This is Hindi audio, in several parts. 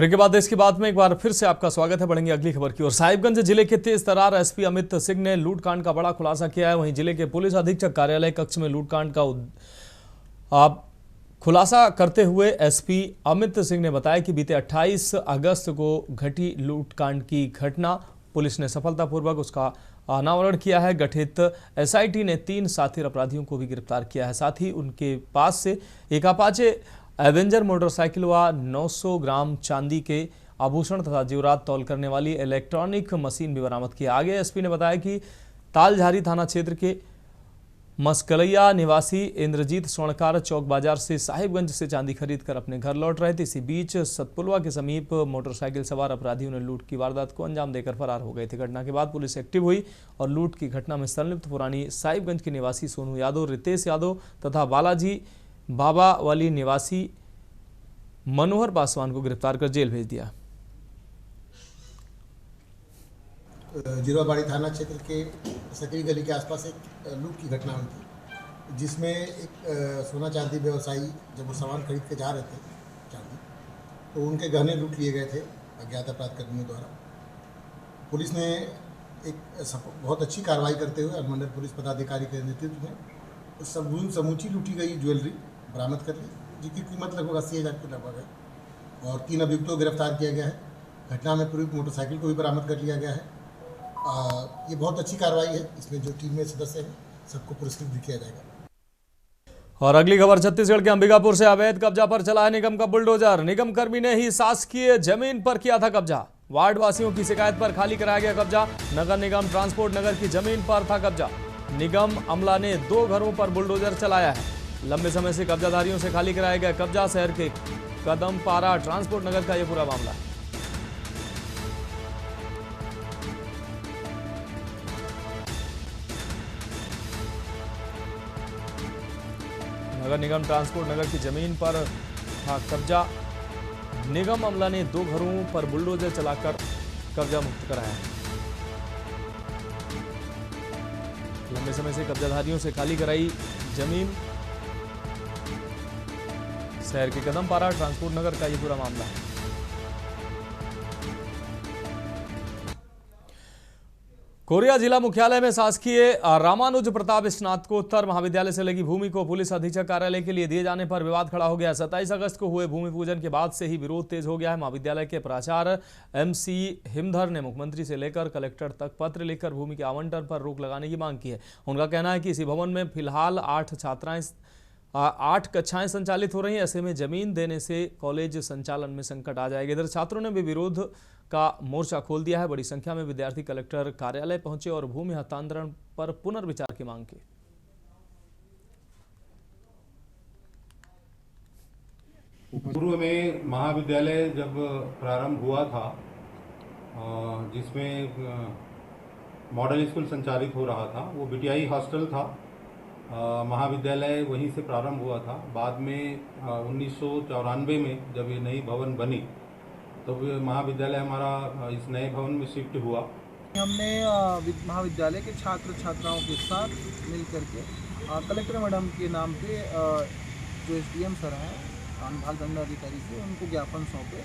ब्रेक के बाद देश की बात में एक बार फिर से आपका स्वागत है। बढ़ेंगे अगली खबर की ओर। साहिबगंज जिले के तेज तर्रार एसपी अमित सिंह ने लूटकांड का बड़ा खुलासा किया है। वहीं जिले के पुलिस अधीक्षक कार्यालय कक्ष में लूटकांड का खुलासा करते हुए एसपी अमित सिंह ने बताया कि बीते 28 अगस्त को घटी लूटकांड की घटना पुलिस ने सफलतापूर्वक उसका अनावरण किया है। गठित एसआईटी ने 3 साथी अपराधियों को भी गिरफ्तार किया है। साथ ही उनके पास से एक अपाचे एवेंजर मोटरसाइकिल व 900 ग्राम चांदी के आभूषण तथा जेवरात तौल करने वाली इलेक्ट्रॉनिक मशीन भी बरामद की। आगे एसपी ने बताया कि तालझारी थाना क्षेत्र के मस्कलैया निवासी इंद्रजीत स्वर्णकार चौक बाजार से साहिबगंज से चांदी खरीद कर अपने घर लौट रहे थे। इसी बीच सतपुलवा के समीप मोटरसाइकिल सवार अपराधियों ने लूट की वारदात को अंजाम देकर फरार हो गए थे। घटना के बाद पुलिस एक्टिव हुई और लूट की घटना में संलिप्त पुरानी साहिबगंज के निवासी सोनू यादव, रितेश यादव तथा बालाजी बाबा वाली निवासी मनोहर पासवान को गिरफ्तार कर जेल भेज दिया। जीराबाड़ी थाना क्षेत्र के सकरी गली के आसपास एक लूट की घटना हुई थी, जिसमें एक सोना चांदी व्यवसायी जब वो सामान खरीद के जा रहे थे चांदी, तो उनके गहने लूट लिए गए थे अज्ञात अपराधकर्मियों द्वारा। पुलिस ने एक बहुत अच्छी कार्रवाई करते हुए अनुमंडल पुलिस पदाधिकारी के नेतृत्व में समूची लूटी गई ज्वेलरी बरामद कर ली, जिसकी कीमत लगभग 80,000 के लगभग है, और 3 अभियुक्तों को गिरफ्तार किया गया है। घटना में पूरी मोटरसाइकिल को भी बरामद कर लिया गया है। ये बहुत अच्छी कार्रवाई है। इसमें जो टीम में सदस्य हैं सबको पुरस्कृत भी किया जाएगा। और अगली खबर छत्तीसगढ़ के अंबिकापुर से अवैध कब्जा पर चला है निगम का बुलडोजर। निगम कर्मी ने ही शासकीय जमीन पर किया था कब्जा। वार्ड वासियों की शिकायत पर खाली कराया गया कब्जा। नगर निगम ट्रांसपोर्ट नगर की जमीन पर था कब्जा। निगम अमला ने 2 घरों पर बुलडोजर चलाया है। लंबे समय से कब्जाधारियों से खाली कराया गया कब्जा। शहर के कदमपारा ट्रांसपोर्ट नगर का यह पूरा मामला है। नगर निगम ट्रांसपोर्ट नगर की जमीन पर था कब्जा। निगम अमला ने 2 घरों पर बुलडोजर चलाकर कब्जा मुक्त कराया। लंबे समय से कब्जाधारियों से खाली कराई जमीन। शहर के कदमपारा ट्रांसपोर्ट नगर का यह पूरा मामला है। कोरिया जिला मुख्यालय में शासकीय रामानुज प्रताप स्नातकोत्तर महाविद्यालय से लगी भूमि को पुलिस अधीक्षक कार्यालय के लिए दिए जाने पर विवाद खड़ा हो गया। 27 अगस्त को हुए भूमि पूजन के बाद से ही विरोध तेज हो गया है। महाविद्यालय के प्राचार्य MC हिमधर ने मुख्यमंत्री से लेकर कलेक्टर तक पत्र लिखकर भूमि के आवंटन पर रोक लगाने की मांग की है। उनका कहना है कि इसी भवन में फिलहाल 8 कक्षाएं संचालित हो रही हैं। ऐसे में जमीन देने से कॉलेज संचालन में संकट आ जाएगा। इधर छात्रों ने भी विरोध का मोर्चा खोल दिया है। बड़ी संख्या में विद्यार्थी कलेक्टर कार्यालय पहुंचे और भूमि हस्तांतरण पर पुनर्विचार की मांग की। पूर्व में महाविद्यालय जब प्रारंभ हुआ था, जिसमें मॉडल स्कूल संचालित हो रहा था, वो बीटीआई हॉस्टल था। महाविद्यालय वहीं से प्रारंभ हुआ था। बाद में 1994 में जब ये नई भवन बनी तो महाविद्यालय हमारा इस नए भवन में शिफ्ट हुआ। हमने महाविद्यालय के छात्र छात्राओं के साथ मिल करके कलेक्टर मैडम के नाम पे जो SDM सर हैं अनुभाग दंडाधिकारी से उनको ज्ञापन सौंपे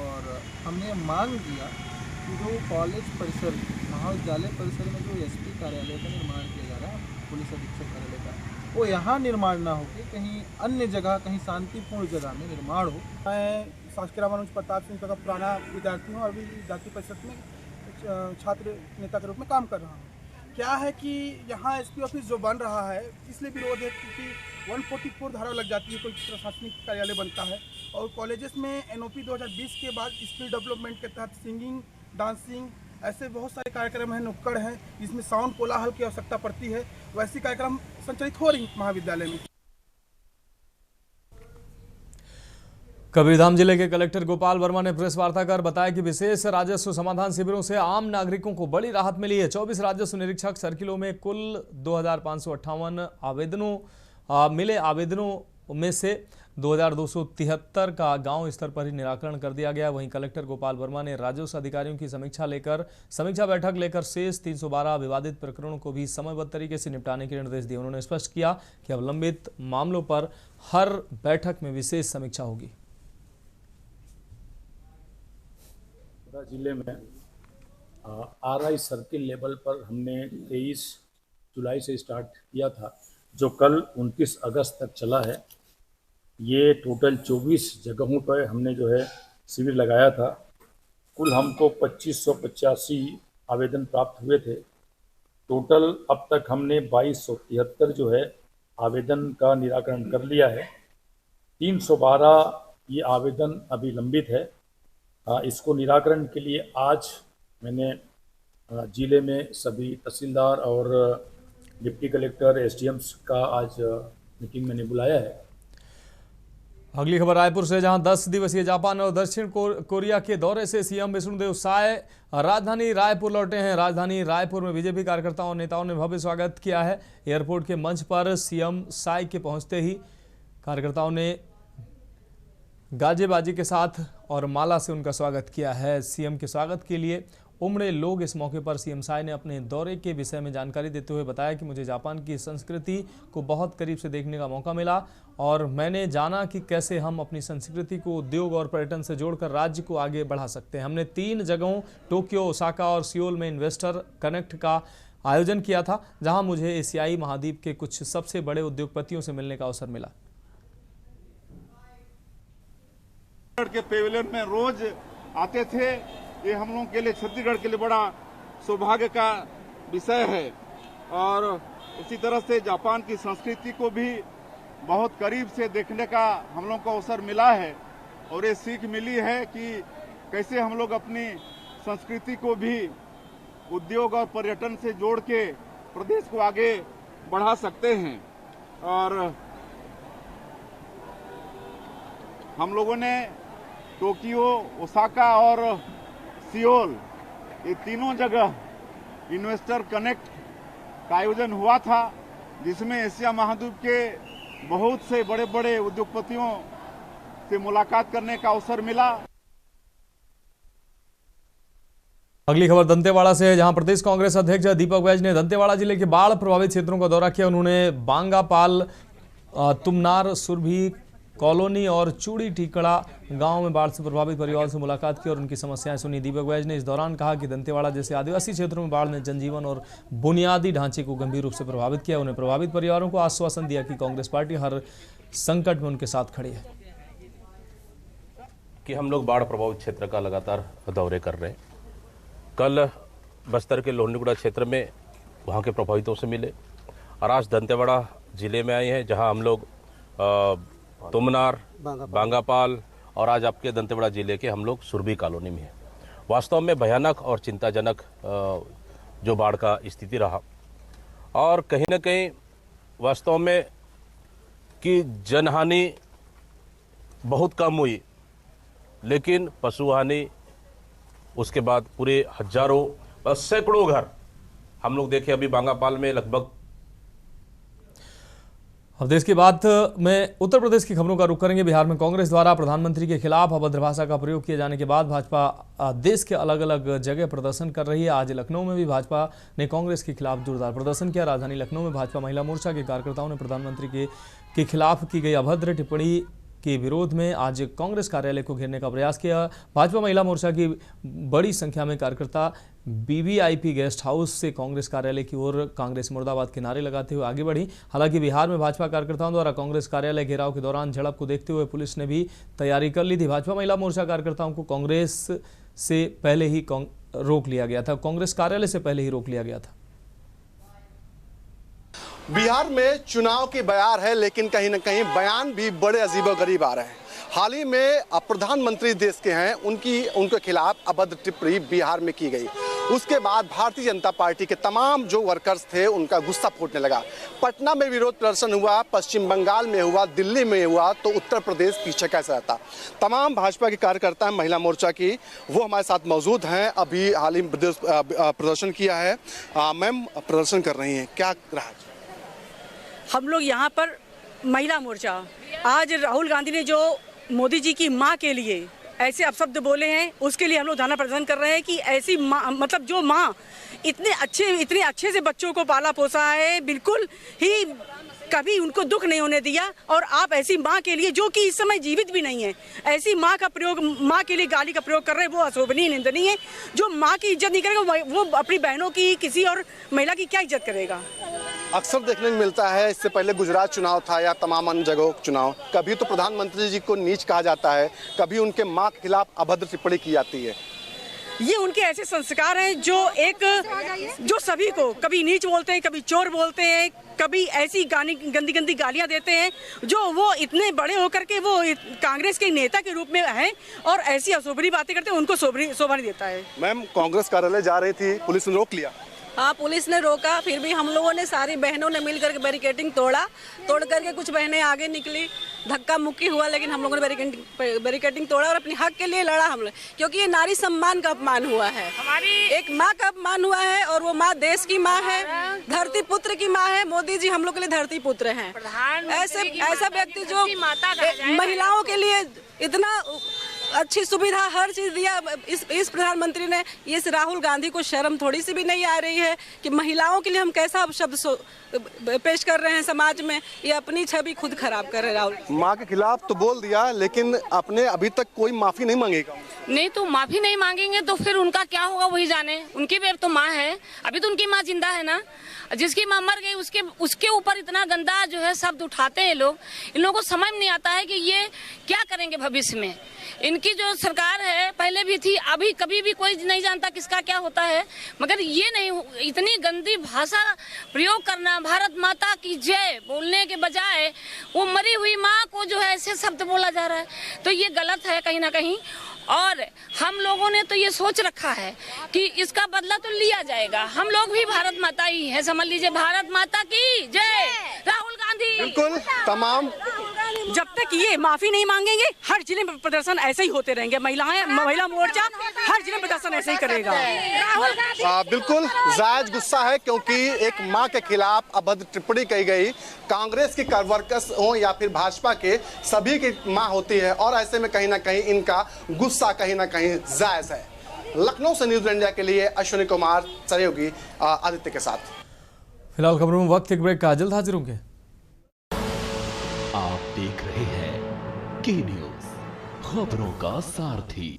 और हमने मांग किया कि जो कॉलेज परिसर महाविद्यालय परिसर में जो SP कार्यालय का निर्माण किया जा रहा है, पुलिस अधीक्षक कार्यालय का, वो यहाँ निर्माण ना हो कि कहीं अन्य जगह, कहीं शांतिपूर्ण जगह में निर्माण हो। मैं शासकीय रामानुज प्रताप सिंह का पुराना विद्यार्थी हूँ और अभी जाति परिषद में छात्र नेता के रूप में काम कर रहा हूँ। क्या है कि यहाँ SP ऑफिस जो बन रहा है इसलिए विरोध है क्योंकि 144 धारा लग जाती है, कोई प्रशासनिक कार्यालय बनता है। और कॉलेजेस में NOP 2020 के बाद स्किल डेवलपमेंट के तहत सिंगिंग, डांसिंग, ऐसे बहुत सारे कार्यक्रम हैं, नुक्कड़ हैं, जिसमें साउंड कोलाहल की आवश्यकता पड़ती है। वैसी कार्यक्रम संचालित हो रही महाविद्यालय में। कबीरधाम जिले के कलेक्टर गोपाल वर्मा ने प्रेस वार्ता कर बताया कि विशेष राजस्व समाधान शिविरों से आम नागरिकों को बड़ी राहत मिली है। 24 राजस्व निरीक्षक सर्किलों में कुल 2558 आवेदनों मिले। आवेदनों में से 2273 का गांव स्तर पर ही निराकरण कर दिया गया। वहीं कलेक्टर गोपाल वर्मा ने राजस्व अधिकारियों की समीक्षा बैठक लेकर शेष 312 विवादित प्रकरणों को भी समयबद्ध तरीके से निपटाने के निर्देश दिए। उन्होंने स्पष्ट किया कि अब लंबित मामलों पर हर बैठक में विशेष समीक्षा होगी। बनसोड़ा जिले में RI सर्किल लेवल पर हमने 23 जुलाई से स्टार्ट किया था, जो कल 29 अगस्त तक चला है। ये टोटल 24 जगहों पर हमने जो है शिविर लगाया था। कुल हमको 2585 आवेदन प्राप्त हुए थे। टोटल अब तक हमने 2273 जो है आवेदन का निराकरण कर लिया है। 312 ये आवेदन अभी लंबित है। इसको निराकरण के लिए आज मैंने ज़िले में सभी तहसीलदार और डिप्टी कलेक्टर SDMs का आज मीटिंग मैंने बुलाया है। अगली खबर रायपुर से, जहां 10 दिवसीय जापान और दक्षिण कोरिया के दौरे से सीएम विष्णुदेव साय राजधानी रायपुर लौटे हैं। राजधानी रायपुर में बीजेपी कार्यकर्ताओं और नेताओं ने भव्य स्वागत किया है। एयरपोर्ट के मंच पर सीएम साय के पहुंचते ही कार्यकर्ताओं ने गाजे बाजी के साथ और माला से उनका स्वागत किया है। सीएम के स्वागत के लिए उमड़े लोग। इस मौके पर सीएम साय ने अपने दौरे के विषय में जानकारी देते हुए बताया कि मुझे जापान की संस्कृति को बहुत करीब से देखने का मौका मिला और मैंने जाना कि कैसे हम अपनी संस्कृति को उद्योग और पर्यटन से जोड़कर राज्य को आगे बढ़ा सकते हैं। हमने 3 जगहों टोक्यो, ओसाका और सियोल में इन्वेस्टर कनेक्ट का आयोजन किया था, जहां मुझे एशियाई महाद्वीप के कुछ सबसे बड़े उद्योगपतियों से मिलने का अवसर मिला। के पेविलियन में रोज आते थे। ये हम लोगों के लिए, छत्तीसगढ़ के लिए बड़ा सौभाग्य का विषय है और इसी तरह से जापान की संस्कृति को भी बहुत करीब से देखने का हम लोगों को अवसर मिला है और ये सीख मिली है कि कैसे हम लोग अपनी संस्कृति को भी उद्योग और पर्यटन से जोड़ के प्रदेश को आगे बढ़ा सकते हैं। और हम लोगों ने टोक्यो, ओसाका और सियोल, ये तीनों जगह इन्वेस्टर कनेक्ट का आयोजन हुआ था, जिसमें एशिया महाद्वीप के बहुत से बड़े बड़े उद्योगपतियों से मुलाकात करने का अवसर मिला। अगली खबर दंतेवाड़ा से है, जहां प्रदेश कांग्रेस अध्यक्ष दीपक बैज ने दंतेवाड़ा जिले के बाढ़ प्रभावित क्षेत्रों का दौरा किया। उन्होंने बांगापाल, तुमनार, सुरभि कॉलोनी और चूड़ी टीकड़ा गांव में बाढ़ से प्रभावित परिवारों से मुलाकात की और उनकी समस्याएं सुनी। दीपक बैज ने इस दौरान कहा कि दंतेवाड़ा जैसे आदिवासी क्षेत्रों में बाढ़ ने जनजीवन और बुनियादी ढांचे को गंभीर रूप से प्रभावित किया। उन्हें प्रभावित परिवारों को आश्वासन दिया कि कांग्रेस पार्टी हर संकट में उनके साथ खड़ी है। कि हम लोग बाढ़ प्रभावित क्षेत्र का लगातार दौरे कर रहे हैं। कल बस्तर के लोहनीगुड़ा क्षेत्र में वहाँ के प्रभावितों से मिले और आज दंतेवाड़ा जिले में आए हैं, जहाँ हम लोग तुमनार, बांगापाल और आज आपके दंतेवाड़ा जिले के हम लोग सुरभि कॉलोनी में हैं। वास्तव में भयानक और चिंताजनक जो बाढ़ का स्थिति रहा और कहीं न कहीं वास्तव में कि जनहानि बहुत कम हुई, लेकिन पशुहानि, उसके बाद पूरे हजारों सैकड़ों घर हम लोग देखे। अभी बांगापाल में लगभग। अब देश की बात में उत्तर प्रदेश की खबरों का रुख करेंगे। बिहार में कांग्रेस द्वारा प्रधानमंत्री के खिलाफ अभद्र भाषा का प्रयोग किए जाने के बाद भाजपा देश के अलग अलग जगह प्रदर्शन कर रही है। आज लखनऊ में भी भाजपा ने कांग्रेस के खिलाफ जोरदार प्रदर्शन किया। राजधानी लखनऊ में भाजपा महिला मोर्चा के कार्यकर्ताओं ने प्रधानमंत्री के खिलाफ की गई अभद्र टिप्पणी के विरोध में आज कांग्रेस कार्यालय को घेरने का प्रयास किया। भाजपा महिला मोर्चा की बड़ी संख्या में कार्यकर्ता BVIP गेस्ट हाउस से कांग्रेस कार्यालय की ओर कांग्रेस मुर्दाबाद के नारे लगाते हुए आगे बढ़ी। हालांकि बिहार में भाजपा कार्यकर्ताओं द्वारा कांग्रेस कार्यालय घेराव के दौरान झड़प को देखते हुए पुलिस ने भी तैयारी कर ली थी। भाजपा महिला मोर्चा कार्यकर्ताओं को कांग्रेस से पहले ही रोक लिया गया था, कांग्रेस कार्यालय से पहले ही रोक लिया गया था। बिहार में चुनाव की बयार है, लेकिन कहीं न कहीं बयान भी बड़े अजीबोगरीब आ रहे हैं। हाल ही में प्रधानमंत्री देश के हैं, उनके खिलाफ अभद्र टिप्पणी बिहार में की गई। उसके बाद भारतीय जनता पार्टी के तमाम जो वर्कर्स थे उनका गुस्सा फूटने लगा। पटना में विरोध प्रदर्शन हुआ, पश्चिम बंगाल में हुआ, दिल्ली में हुआ, तो उत्तर प्रदेश पीछे कैसे रहता। तमाम भाजपा के कार्यकर्ता महिला मोर्चा की वो हमारे साथ मौजूद हैं। अभी हाल ही में प्रदर्शन किया है। मैम प्रदर्शन कर रही हैं, क्या रहा? हम लोग यहाँ पर महिला मोर्चा, आज राहुल गांधी ने जो मोदी जी की माँ के लिए ऐसे अपशब्द बोले हैं, उसके लिए हम लोग धरना प्रदर्शन कर रहे हैं कि ऐसी माँ, मतलब जो माँ इतने अच्छे से बच्चों को पाला पोसा है, बिल्कुल ही कभी उनको दुख नहीं होने दिया। और आप ऐसी माँ के लिए, जो कि इस समय जीवित भी नहीं है, ऐसी माँ का प्रयोग, माँ के लिए गाली का प्रयोग कर रहे हैं, वो अशोभनीय, निंदनीय है। जो माँ की इज्जत नहीं करेगा वो अपनी बहनों की, किसी और महिला की क्या इज्जत करेगा। अक्सर देखने को मिलता है, इससे पहले गुजरात चुनाव था या तमाम अन्य जगहों का चुनाव, कभी तो प्रधानमंत्री जी को नीच कहा जाता है, कभी उनके मां के खिलाफ अभद्र टिप्पणी की जाती है। ये उनके ऐसे संस्कार हैं जो सभी को कभी नीच बोलते हैं, कभी चोर बोलते हैं, कभी ऐसी गंदी गंदी गालियां देते हैं, जो वो इतने बड़े होकर के वो कांग्रेस के नेता के रूप में हैं और ऐसी अशोभनीय बातें करते हैं, उनको शोभा नहीं देता है। मैम, कांग्रेस कार्यालय जा रही थी, पुलिस ने रोक लिया। हाँ, पुलिस ने रोका, फिर भी हम लोगों ने, सारी बहनों ने मिलकर के बैरिकेडिंग तोड़ करके कुछ बहनें आगे निकली, धक्का मुक्की हुआ, लेकिन हम लोगों ने बैरिकेडिंग तोड़ा और अपने हक के लिए लड़ा हम लोग, क्योंकि ये नारी सम्मान का अपमान हुआ है, हमारी एक माँ का अपमान हुआ है, और वो माँ देश की माँ है, धरती पुत्र की माँ है। मोदी जी हम लोग के लिए धरती पुत्र हैं। ऐसा व्यक्ति जो महिलाओं के लिए इतना अच्छी सुविधा, हर चीज दिया, इस प्रधानमंत्री ने, इस राहुल गांधी को शर्म थोड़ी सी भी नहीं आ रही है कि महिलाओं के लिए हम कैसा शब्द पेश कर रहे हैं समाज में। ये अपनी छवि खुद खराब कर रहे हैं। राहुल माँ के खिलाफ तो बोल दिया, लेकिन आपने अभी तक कोई माफी नहीं मांगेगा। नहीं, तो माफी नहीं मांगेंगे तो फिर उनका क्या होगा वही जाने। उनकी भी तो माँ है, अभी तो उनकी माँ जिंदा है ना। जिसकी माँ मर गई उसके ऊपर इतना गंदा जो है शब्द उठाते हैं लोग। इन लोगों को समझ नहीं आता है कि ये क्या करेंगे भविष्य में। इनकी जो सरकार है पहले भी थी, अभी कभी भी कोई नहीं जानता किसका क्या होता है, मगर ये नहीं, इतनी गंदी भाषा प्रयोग करना, भारत माता की जय बोलने के बजाय वो मरी हुई माँ को जो है ऐसे शब्द बोला जा रहा है, तो ये गलत है कहीं ना कहीं। और हम लोगों ने तो ये सोच रखा है कि इसका बदला तो लिया जाएगा। हम लोग भी भारत माता ही है, समझ लीजिए, भारत माता की जय, राहुल गांधी। बिल्कुल, तमाम जब तक ये माफी नहीं मांगेंगे, हर जिले में प्रदर्शन ऐसे ही होते रहेंगे। महिला मोर्चा हर जिले में प्रदर्शन ऐसे ही करेगा। बिल्कुल जायज गुस्सा है, क्योंकि एक मां के खिलाफ अभद्र टिप्पणी की गई। कांग्रेस की वर्कर्स हो या फिर भाजपा के, सभी की मां होती है, और ऐसे में कहीं ना कहीं इनका गुस्सा कहीं ना कहीं जायज है। लखनऊ से न्यूज इंडिया के लिए अश्विनी कुमार, सहयोगी आदित्य के साथ। फिलहाल खबरों में वक्त एक ब्रेक का, जल्द हाजिर होंगे। आप देख रहे हैं के न्यूज, खबरों का सारथी।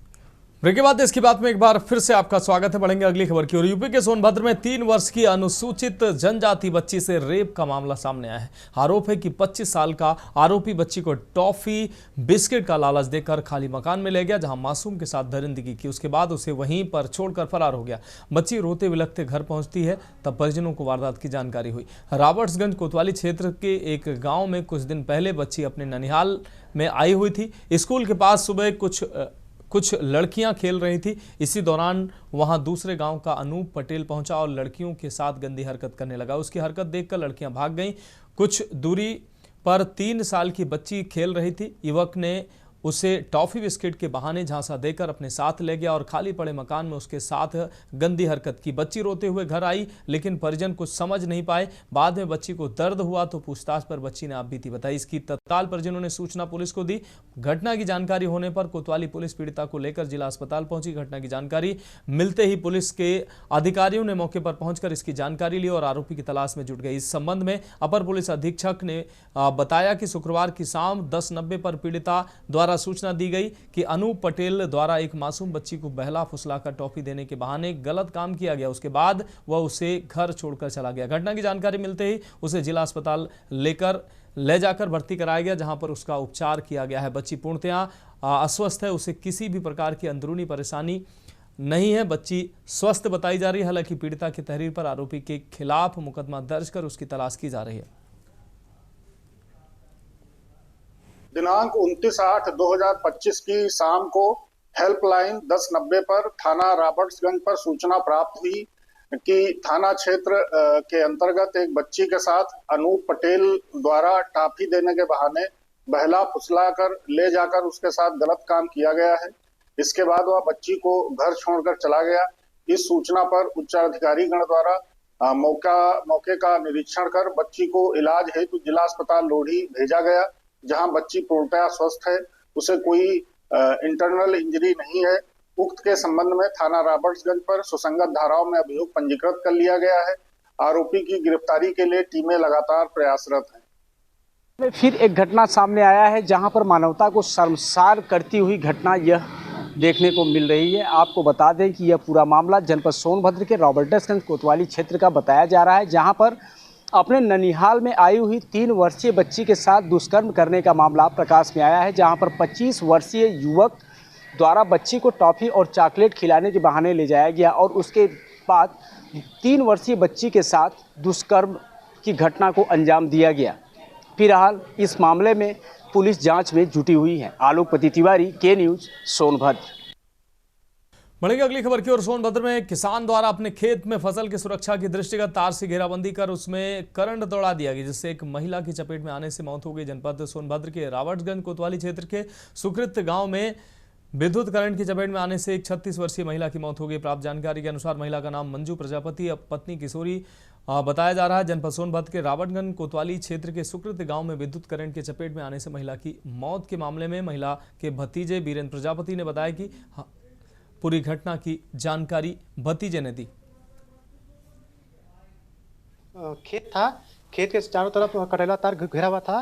ब्रेक के बाद इसकी बात में एक बार फिर से आपका स्वागत है। बढ़ेंगे अगली खबर की ओर। यूपी के सोनभद्र में 3 वर्ष की अनुसूचित जनजाति बच्ची से रेप का मामला सामने आया है। आरोप है कि 25 साल का आरोपी बच्ची को टॉफी बिस्किट का लालच देकर खाली मकान में ले गया, जहां मासूम के साथ दरिंदगी की। उसके बाद उसे वहीं पर छोड़कर फरार हो गया। बच्ची रोते बिलखते घर पहुंचती है, तब परिजनों को वारदात की जानकारी हुई। रॉबर्ट्सगंज कोतवाली क्षेत्र के एक गाँव में कुछ दिन पहले बच्ची अपने ननिहाल में आई हुई थी। स्कूल के पास सुबह कुछ लड़कियां खेल रही थी। इसी दौरान वहां दूसरे गांव का अनूप पटेल पहुंचा और लड़कियों के साथ गंदी हरकत करने लगा। उसकी हरकत देखकर लड़कियां भाग गईं। कुछ दूरी पर 3 साल की बच्ची खेल रही थी। युवक ने उसे टॉफी बिस्किट के बहाने झांसा देकर अपने साथ ले गया और खाली पड़े मकान में उसके साथ गंदी हरकत की। बच्ची रोते हुए घर आई, लेकिन परिजन कुछ समझ नहीं पाए। बाद में बच्ची को दर्द हुआ तो पूछताछ पर बच्ची ने आपबीती बताई। इसकी तत्काल परिजनों ने सूचना पुलिस को दी। घटना की जानकारी होने पर कोतवाली पुलिस पीड़िता को लेकर जिला अस्पताल पहुंची। घटना की जानकारी मिलते ही पुलिस के अधिकारियों ने मौके पर पहुंचकर इसकी जानकारी ली और आरोपी की तलाश में जुट गई। इस संबंध में अपर पुलिस अधीक्षक ने बताया कि शुक्रवार की शाम 10:90 पर पीड़िता द्वारा सूचना दी गई कि अनूप पटेल द्वारा एक मासूम बच्ची को बहला फुसलाकर टॉफी देने के बहाने गलत काम किया गया। उसके बाद वह उसे घर छोड़कर चला गया। घटना की जानकारी मिलते ही उसे जिला अस्पताल ले जाकर भर्ती कराया गया, जहां पर उसका उपचार किया गया है। बच्ची पूर्णतया अस्वस्थ है, उसे किसी भी प्रकार की अंदरूनी परेशानी नहीं है। बच्ची स्वस्थ बताई जा रही है। हालांकि पीड़िता की तहरीर पर आरोपी के खिलाफ मुकदमा दर्ज कर उसकी तलाश की जा रही है। दिनांक 29/8/2025 की शाम को हेल्पलाइन 1090 पर थाना रॉबर्ट्सगंज पर सूचना प्राप्त हुई कि थाना क्षेत्र के अंतर्गत एक बच्ची के साथ अनूप पटेल द्वारा टॉफी देने के बहाने बहला फुसलाकर ले जाकर उसके साथ गलत काम किया गया है। इसके बाद वह बच्ची को घर छोड़कर चला गया। इस सूचना पर उच्चाधिकारी गण द्वारा मौके का निरीक्षण कर बच्ची को इलाज हेतु जिला अस्पताल लोढ़ी भेजा गया, जहां बच्ची पूर्णतया स्वस्थ है, उसे कोई इंटरनल इंजरी नहीं है। उक्त के संबंध में थाना रॉबर्ट्सगंज पर सुसंगत धाराओं में अभियोग पंजीकृत कर लिया गया है। आरोपी की गिरफ्तारी के लिए टीमें लगातार प्रयासरत हैं। में फिर एक घटना सामने आया है जहां पर मानवता को शर्मसार करती हुई घटना यह देखने को मिल रही है। आपको बता दें कि यह पूरा मामला जनपद सोनभद्र के रॉबर्टसगंज कोतवाली क्षेत्र का बताया जा रहा है, जहां पर अपने ननिहाल में आई हुई 3 वर्षीय बच्ची के साथ दुष्कर्म करने का मामला प्रकाश में आया है, जहां पर 25 वर्षीय युवक द्वारा बच्ची को टॉफ़ी और चॉकलेट खिलाने के बहाने ले जाया गया और उसके बाद 3 वर्षीय बच्ची के साथ दुष्कर्म की घटना को अंजाम दिया गया। फिलहाल इस मामले में पुलिस जांच में जुटी हुई है। आलोकपति तिवारी, के न्यूज़, सोनभद्र। बढ़ेंगे अगली खबर की ओर। सोनभद्र में किसान द्वारा अपने खेत में फसल की सुरक्षा की दृष्टिगत तार से घेराबंदी कर उसमें करंट दौड़ा दिया गया, जिससे एक महिला की चपेट में आने से मौत हो गई। जनपद सोनभद्र के रावटगंज कोतवाली क्षेत्र के सुकृत गांव में विद्युत करंट की चपेट में आने से एक 36 वर्षीय महिला की मौत हो गई। प्राप्त जानकारी के अनुसार महिला का नाम मंजू प्रजापति, पत्नी किशोरी बताया जा रहा है। जनपद सोनभद्र के रावटगंज कोतवाली क्षेत्र के सुकृत गांव में विद्युत करंट की चपेट में आने से महिला की मौत के मामले में महिला के भतीजे वीरेंद्र प्रजापति ने बताया कि पूरी घटना की जानकारी भतीजे ने दी। खेत था, खेत के चारों तरफ कटेला तार घेरा हुआ था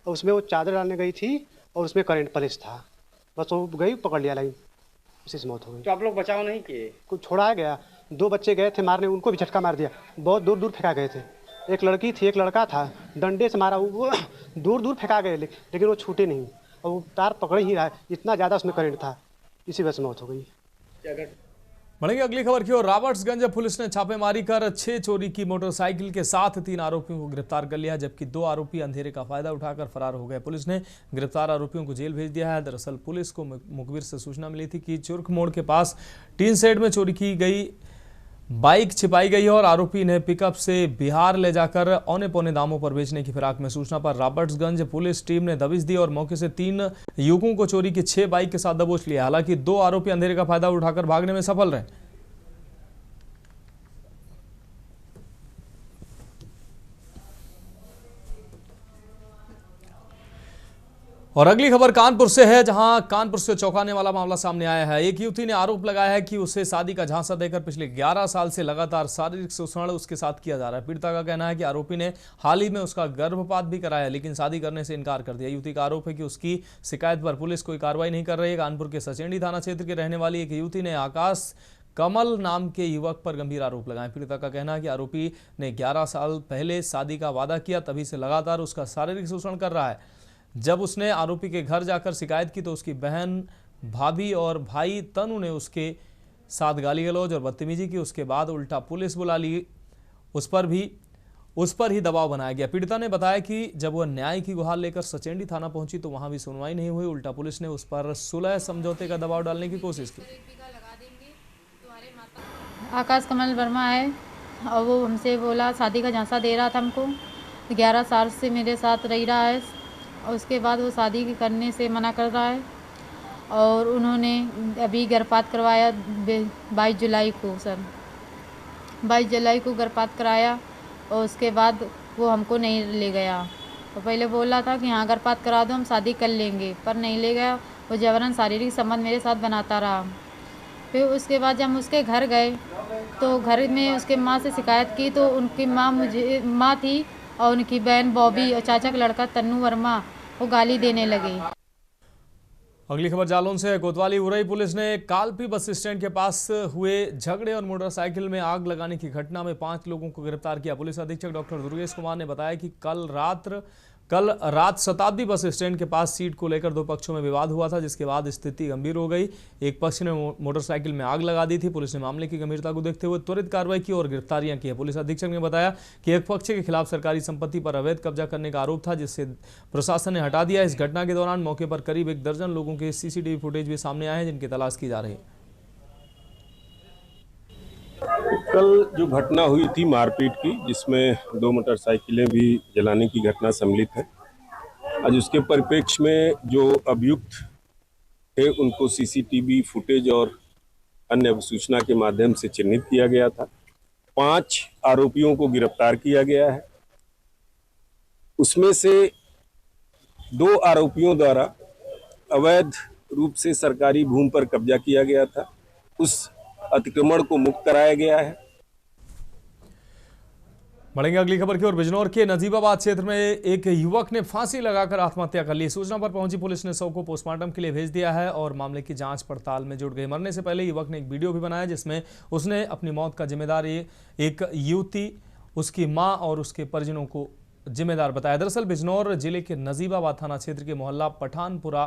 और उसमें वो चादर डालने गई थी और उसमें करंट प्लेस था। बस वो गई, पकड़ लिया लाइन, उसी से मौत हो गई। तो आप लोग बचाव नहीं किए? कुछ छोड़ा गया, 2 बच्चे गए थे मारने, उनको भी झटका मार दिया, बहुत दूर दूर फेंका गए थे। एक लड़की थी, एक लड़का था, डंडे से मारा, वो दूर दूर फेंका गए लेकिन वो छूटे नहीं और वो तार पकड़ ही रहा है, इतना ज़्यादा उसमें करंट था, इसी वजह से मौत हो गई। बढ़ेंगे अगली खबर की ओर। रॉबर्ट्सगंज पुलिस ने छापेमारी कर 6 चोरी की मोटरसाइकिल के साथ 3 आरोपियों को गिरफ्तार कर लिया, जबकि 2 आरोपी अंधेरे का फायदा उठाकर फरार हो गए। पुलिस ने गिरफ्तार आरोपियों को जेल भेज दिया है। दरअसल पुलिस को मुखबिर से सूचना मिली थी कि चुर्क मोड़ के पास टीन शेड में चोरी की गई बाइक छिपाई गई है और आरोपी ने पिकअप से बिहार ले जाकर औने पौने दामों पर बेचने की फिराक में। सूचना पर रॉबर्ट्सगंज पुलिस टीम ने दबिश दी और मौके से 3 युवकों को चोरी की 6 बाइक के साथ दबोच लिया। हालांकि 2 आरोपी अंधेरे का फायदा उठाकर भागने में सफल रहे। और अगली खबर कानपुर से है, जहां कानपुर से चौंकाने वाला मामला सामने आया है। एक युवती ने आरोप लगाया है कि उसे शादी का झांसा देकर पिछले 11 साल से लगातार शारीरिक शोषण उसके साथ किया जा रहा है। पीड़िता का कहना है कि आरोपी ने हाल ही में उसका गर्भपात भी कराया, लेकिन शादी करने से इनकार कर दिया। युवती का आरोप है कि उसकी शिकायत पर पुलिस कोई कार्रवाई नहीं कर रही है। कानपुर के सचेंडी थाना क्षेत्र के रहने वाली एक युवती ने आकाश कमल नाम के युवक पर गंभीर आरोप लगाए। पीड़िता का कहना है कि आरोपी ने 11 साल पहले शादी का वादा किया, तभी से लगातार उसका शारीरिक शोषण कर रहा है। जब उसने आरोपी के घर जाकर शिकायत की तो उसकी बहन, भाभी और भाई तनु ने उसके साथ गाली गलौज और बदतमीजी की। उसके बाद उल्टा पुलिस बुला ली, उस पर ही दबाव बनाया गया। पीड़िता ने बताया कि जब वह न्याय की गुहार लेकर सचेंडी थाना पहुंची तो वहां भी सुनवाई नहीं हुई। उल्टा पुलिस ने उस पर सुलह समझौते का दबाव डालने की कोशिश की। आकाश कमल वर्मा है और वो हमसे बोला, शादी का झांसा दे रहा था हमको। 11 साल से मेरे साथ रह रहा है और उसके बाद वो शादी करने से मना कर रहा है और उन्होंने अभी गर्भपात करवाया 22 जुलाई को। सर 22 जुलाई को गर्भपात कराया और उसके बाद वो हमको नहीं ले गया। तो पहले बोला था कि हाँ गर्भपात करा दो, हम शादी कर लेंगे, पर नहीं ले गया। वो जबरन शारीरिक संबंध मेरे साथ बनाता रहा। फिर उसके बाद जब हम उसके घर गए तो घर में उसके माँ से शिकायत की तो उनकी माँ थी और उनकी बहन बॉबी और चाचा का लड़का तन्नू वर्मा वो गाली देने लगे। अगली खबर जालौन से है। कोतवाली उरई पुलिस ने कालपी बस स्टैंड के पास हुए झगड़े और मोटरसाइकिल में आग लगाने की घटना में 5 लोगों को गिरफ्तार किया। पुलिस अधीक्षक डॉक्टर दुर्गेश कुमार ने बताया कि कल रात शताब्दी बस स्टैंड के पास सीट को लेकर 2 पक्षों में विवाद हुआ था, जिसके बाद स्थिति गंभीर हो गई। एक पक्ष ने मोटरसाइकिल में आग लगा दी थी। पुलिस ने मामले की गंभीरता को देखते हुए त्वरित कार्रवाई की और गिरफ्तारियां की है। पुलिस अधीक्षक ने बताया कि एक पक्ष के खिलाफ सरकारी संपत्ति पर अवैध कब्जा करने का आरोप था, जिससे प्रशासन ने हटा दिया। इस घटना के दौरान मौके पर करीब 1 दर्जन लोगों के सीसीटीवी फुटेज भी सामने आए हैं, जिनकी तलाश की जा रही है। कल जो घटना हुई थी मारपीट की, जिसमें 2 मोटरसाइकिलें भी जलाने की घटना सम्मिलित है, आज उसके परिप्रेक्ष्य में जो अभियुक्त थे उनको सीसीटीवी फुटेज और अन्य सूचना के माध्यम से चिन्हित किया गया था। 5 आरोपियों को गिरफ्तार किया गया है। उसमें से 2 आरोपियों द्वारा अवैध रूप से सरकारी भूमि पर कब्जा किया गया था, उस अतिक्रमण को मुक्त कराया गया है। बढ़ेंगे अगली खबर की ओर। बिजनौर के नजीबाबाद क्षेत्र में एक युवक ने फांसी लगाकर आत्महत्या कर ली। सूचना पर पहुंची पुलिस ने शव को पोस्टमार्टम के लिए भेज दिया है और मामले की जांच पड़ताल में जुट गई। मरने से पहले युवक ने एक वीडियो भी बनाया जिसमें उसने अपनी मौत का जिम्मेदार एक युवती, उसकी मां और उसके परिजनों को जिम्मेदार बताया। दरअसल बिजनौर जिले के नजीबाबाद थाना क्षेत्र के मोहल्ला पठानपुरा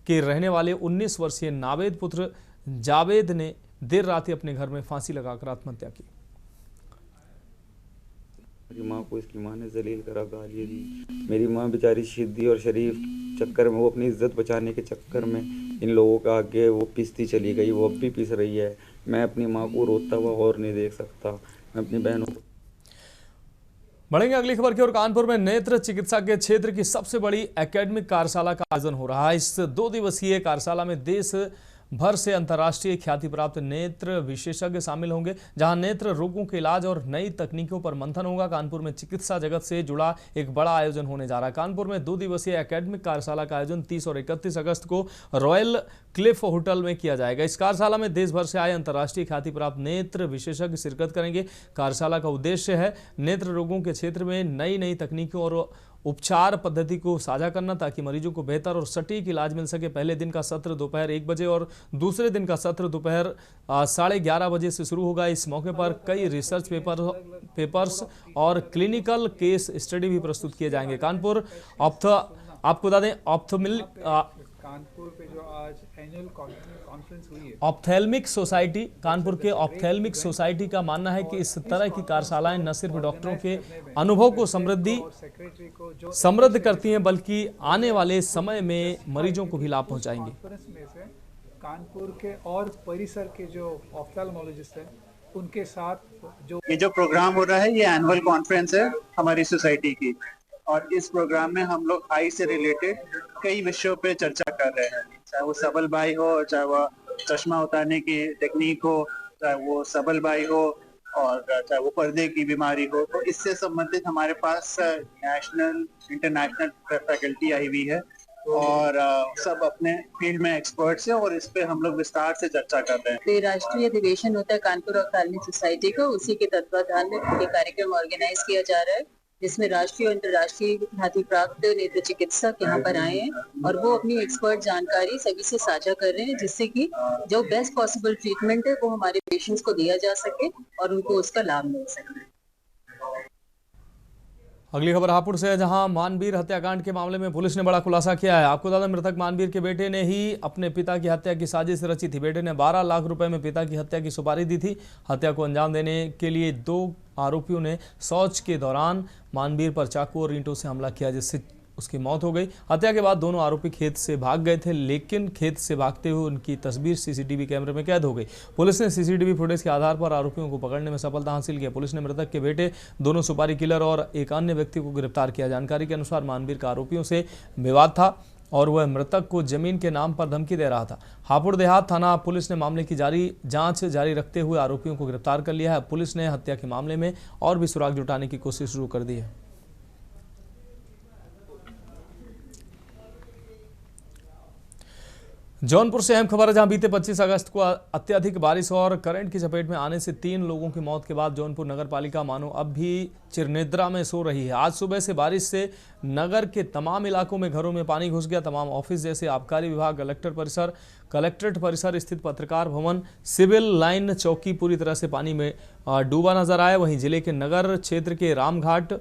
के रहने वाले 19 वर्षीय नावेद पुत्र जावेद ने देर रात ही अपने घर में फांसी लगाकर आत्महत्या की। मेरी माँ को इसकी माँ ने जलील करा, गालियाँ दी। मेरी माँ बेचारी सिद्धी और शरीफ चक्कर में, वो अपनी इज्जत बचाने के चक्कर में इन लोगों का आगे वो पिसती चली गई। वो अब भी पिस रही है। मैं अपनी माँ को रोता हुआ और नहीं देख सकता। मैं अपनी बहनों को। बढ़ेंगे अगली खबर की ओर। कानपुर में नेत्र चिकित्सा के क्षेत्र की सबसे बड़ी एकेडमिक कार्यशाला का आयोजन हो रहा है। इस 2 दिवसीय कार्यशाला में देश भर से अंतर्राष्ट्रीय ख्याति प्राप्त नेत्र विशेषज्ञ शामिल होंगे, जहां नेत्र रोगों के इलाज और नई तकनीकों पर मंथन होगा। कानपुर में चिकित्सा जगत से जुड़ा एक बड़ा आयोजन होने जा रहा है। कानपुर में 2 दिवसीय एकेडमिक कार्यशाला का आयोजन 30 और 31 अगस्त को रॉयल क्लिफ होटल में किया जाएगा। इस कार्यशाला में देश भर से आए अंतर्राष्ट्रीय ख्याति प्राप्त नेत्र विशेषज्ञ शिरकत करेंगे। कार्यशाला का उद्देश्य है नेत्र रोगों के क्षेत्र में नई तकनीकों और उपचार पद्धति को साझा करना, ताकि मरीजों को बेहतर और सटीक इलाज मिल सके। पहले दिन का सत्र दोपहर 1 बजे और दूसरे दिन का सत्र दोपहर 11:30 बजे से शुरू होगा। इस मौके पर कई रिसर्च पेपर्स और क्लिनिकल केस स्टडी भी प्रस्तुत किए जाएंगे। कानपुर आपको बता दें कानपुर पे जो आज एनुअल कॉन्फ्रेंस हुई है, ऑप्थेल्मिक सोसाइटी, कानपुर के ऑप्थेल्मिक सोसाइटी का मानना है कि इस तरह की कार्यशालाएं न सिर्फ डॉक्टरों के अनुभव को समृद्ध करती हैं, बल्कि आने वाले समय में मरीजों को भी लाभ पहुंचाएंगी। कॉन्फ्रेंस में से कानपुर के और परिसर के जो ऑप्थेल्मोलॉजिस्ट हैं उनके साथ जो प्रोग्राम हो रहा है, ये एनुअल कॉन्फ्रेंस है हमारी सोसाइटी की, और इस प्रोग्राम में हम लोग आई से रिलेटेड कई विषयों पे चर्चा कर रहे हैं। चाहे वो सबल बाई हो, चाहे वो चश्मा उतारने की टेक्निक हो, चाहे वो सबल बाई हो, और चाहे वो पर्दे की बीमारी हो। तो इससे संबंधित हमारे पास नेशनल इंटरनेशनल फैकल्टी आई हुई है और सब अपने फील्ड में एक्सपर्ट्स हैं, और इस पे हम लोग विस्तार से चर्चा कर रहे हैं। राष्ट्रीय अधिवेशन होता है कानपुर ऑप्थेल्मिक सोसाइटी का, उसी के तत्वाधान में ये कार्यक्रम ऑर्गेनाइज किया जा रहा है, जिसमें राष्ट्रीय और अंतर्राष्ट्रीय ख्याति प्राप्त नेत्र चिकित्सक यहाँ पर आए हैं और वो अपनी एक्सपर्ट जानकारी सभी से साझा कर रहे हैं, जिससे कि जो बेस्ट पॉसिबल ट्रीटमेंट है वो हमारे पेशेंट्स को दिया जा सके और उनको उसका लाभ मिल सके। अगली खबर हापुड़ से है, जहां मानवीर हत्याकांड के मामले में पुलिस ने बड़ा खुलासा किया है। आपको बता दें, मृतक मानवीर के बेटे ने ही अपने पिता की हत्या की साजिश रची थी। बेटे ने 12 लाख रुपए में पिता की हत्या की सुपारी दी थी। हत्या को अंजाम देने के लिए 2 आरोपियों ने शौच के दौरान मानवीर पर चाकू और ईंटों से हमला किया, जिससे उसकी मौत हो गई। हत्या के बाद दोनों आरोपी खेत से भाग गए थे, लेकिन खेत से भागते हुए उनकी तस्वीर सीसीटीवी कैमरे में कैद हो गई। पुलिस ने सीसीटीवी फुटेज के आधार पर आरोपियों को पकड़ने में सफलता हासिल की। पुलिस ने मृतक के बेटे, दोनों सुपारी किलर और एक अन्य व्यक्ति को गिरफ्तार किया। जानकारी के अनुसार मानवीर का आरोपियों से विवाद था और वह मृतक को जमीन के नाम पर धमकी दे रहा था। हापुड़ देहात थाना पुलिस ने मामले की जांच जारी रखते हुए आरोपियों को गिरफ्तार कर लिया है। पुलिस ने हत्या के मामले में और भी सुराग जुटाने की कोशिश शुरू कर दी है। जौनपुर से अहम खबर है, जहां बीते 25 अगस्त को अत्यधिक बारिश और करंट की चपेट में आने से 3 लोगों की मौत के बाद जौनपुर नगर पालिका मानो अब भी चिरनिद्रा में सो रही है। आज सुबह से बारिश से नगर के तमाम इलाकों में घरों में पानी घुस गया। तमाम ऑफिस जैसे आबकारी विभाग, कलेक्ट्रेट परिसर स्थित पत्रकार भवन, सिविल लाइन चौकी पूरी तरह से पानी में डूबा नजर आया। वहीं जिले के नगर क्षेत्र के रामघाट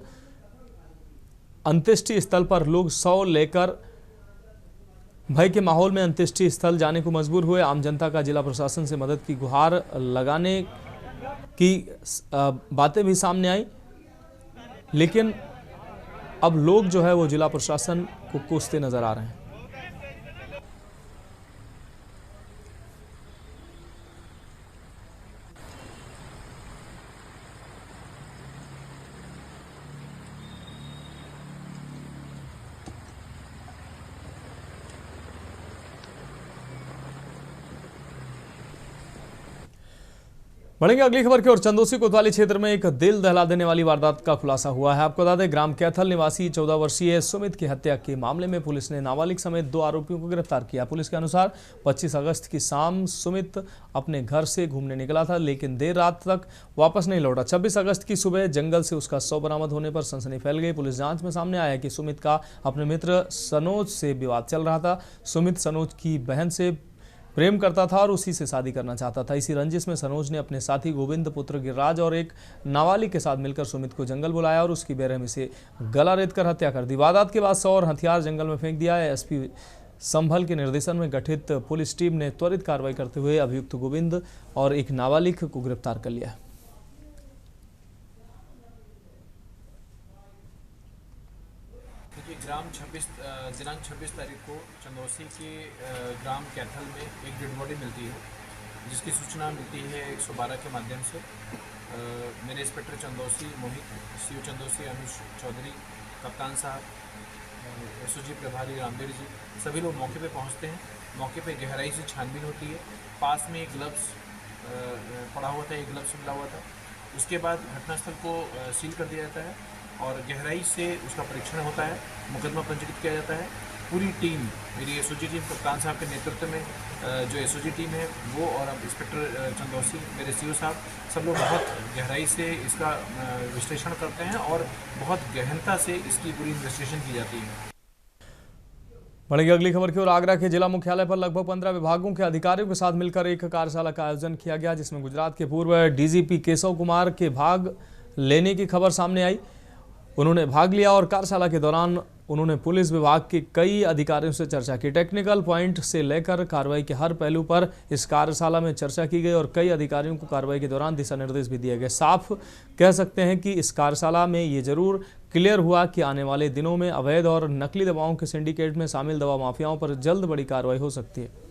अंत्येष्टि स्थल पर लोग शव लेकर भय के माहौल में अंत्येष्टि स्थल जाने को मजबूर हुए। आम जनता का जिला प्रशासन से मदद की गुहार लगाने की बातें भी सामने आई, लेकिन अब लोग जो है वो जिला प्रशासन को कोसते नजर आ रहे हैं। बढ़ेंगे अगली खबर की ओर। चंदोसी कोतवाली क्षेत्र में एक दिल दहला देने वाली वारदात का खुलासा हुआ है। आपको बता दें, ग्राम कैथल निवासी 14 वर्षीय सुमित की हत्या के मामले में पुलिस ने नाबालिग समेत 2 आरोपियों को गिरफ्तार किया। पुलिस के अनुसार 25 अगस्त की शाम सुमित अपने घर से घूमने निकला था, लेकिन देर रात तक वापस नहीं लौटा। 26 अगस्त की सुबह जंगल से उसका शव बरामद होने पर सनसनी फैल गई। पुलिस जांच में सामने आया कि सुमित का अपने मित्र सनोज से विवाद चल रहा था। सुमित सनोज की बहन से प्रेम करता था और उसी से शादी करना चाहता था। इसी रंजिश में सनोज ने अपने साथी गोविंद पुत्र गिरिराज और एक नाबालिग के साथ मिलकर सुमित को जंगल बुलाया और उसकी बेरहमी से गला रेत कर हत्या कर दी। वारदात के बाद 100 और हथियार जंगल में फेंक दिया है। एसपी संभल के निर्देशन में गठित पुलिस टीम ने त्वरित कार्रवाई करते हुए अभियुक्त गोविंद और एक नाबालिग को गिरफ्तार कर लिया। दिनांक 26 तारीख को चंदौसी के ग्राम कैथल में एक डेड बॉडी मिलती है, जिसकी सूचना मिलती है 112 के माध्यम से। मेरे इंस्पेक्टर चंदौसी मोहित, सीओ चंदौसी अनुज चौधरी, कप्तान साहब, एसओजी प्रभारी रामवीर जी, सभी लोग मौके पे पहुंचते हैं। मौके पे गहराई से छानबीन होती है। पास में एक ग्लव्स पड़ा हुआ था, एक ग्लव्स मिला हुआ था। उसके बाद घटनास्थल को सील कर दिया जाता है और गहराई से उसका परीक्षण होता है, मुकदमा पंजीकृत किया जाता है। पूरी टीम, मेरी एसओजी टीम कप्तान साहब के नेतृत्व में जो एसओजी टीम है वो, और अब इंस्पेक्टर चंदौसी, मेरे सीओ साहब, सब लोग बहुत गहराई से इसका विश्लेषण करते हैं और बहुत गहनता से इसकी पूरी इन्वेस्टिगेशन की जाती है। बढ़ेगी अगली खबर की ओर। आगरा के जिला मुख्यालय पर लगभग 15 विभागों के अधिकारियों के साथ मिलकर एक कार्यशाला का आयोजन किया गया, जिसमें गुजरात के पूर्व डीजीपी केशव कुमार के भाग लेने की खबर सामने आई। उन्होंने भाग लिया और कार्यशाला के दौरान उन्होंने पुलिस विभाग के कई अधिकारियों से चर्चा की। टेक्निकल पॉइंट से लेकर कार्रवाई के हर पहलू पर इस कार्यशाला में चर्चा की गई और कई अधिकारियों को कार्रवाई के दौरान दिशा निर्देश भी दिए गए। साफ कह सकते हैं कि इस कार्यशाला में ये जरूर क्लियर हुआ कि आने वाले दिनों में अवैध और नकली दवाओं के सिंडिकेट में शामिल दवा माफियाओं पर जल्द बड़ी कार्रवाई हो सकती है।